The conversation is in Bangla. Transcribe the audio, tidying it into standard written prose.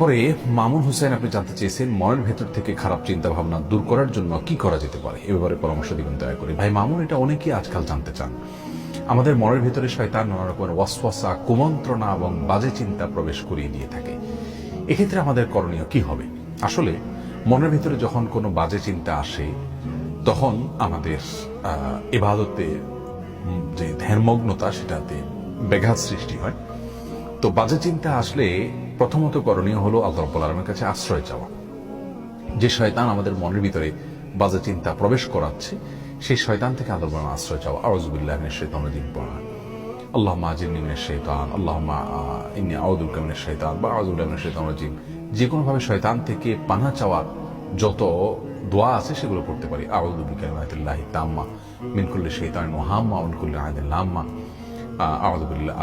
এরপরে মামুন হোসেন আপনি জানতে চেয়েছেন মনের ভেতর থেকে খারাপ চিন্তা ভাবনা দূর করার জন্য কি করা যেতে পারে, এ ব্যাপারে পরামর্শ দিবেন দয়া করে। ভাই মামুন, এটা অনেকেই আজকাল জানতে চান। আমাদের মনের ভেতরে শয়তান নানা রকমের ওয়াসওয়াসা, কুমন্ত্রণা এবং বাজে চিন্তা প্রবেশ করিয়ে দিয়ে থাকে। এক্ষেত্রে আমাদের করণীয় কি হবে? আসলে মনের ভেতরে যখন কোনো বাজে চিন্তা আসে তখন আমাদের ইবাদতে যে ধ্যানমগ্নতা সেটাতে ব্যাঘাত সৃষ্টি হয়। তো বাজে চিন্তা আসলে প্রথমত করণীয় হলো আল্লাহ রাব্বুল আলামিনের কাছে আশ্রয় চাওয়া। যে শয়তান আমাদের মনের ভিতরে বাজে চিন্তা প্রবেশ করাচ্ছে সেই শয়তান থেকে আল্লাহর নামে আশ্রয় চাওয়া। আউযু বিল্লাহি মিনাশ শাইতানির রাজিম পড়া, আল্লাহুম্মা আজিরনি মিনাশ শাইতান, আল্লাহুম্মা ইন্নী আউযু বিকা মিনাশ শাইতান বা আউযু বিল্লাহি মিনাশ শাইতানির রাজিম। যে কোনো ভাবে শয়তান থেকে পানাহ চাওয়ার যত দোয়া আছে সেগুলো পড়তে পারি। আউযু বিকালিমাতিল্লাহি তাম্মা মিন কুল্লি শাইতানিন ওয়া হাম্মা ওয়া মিন কুল্লি আইনিন লাম্মা। আউযু বিল্লাহ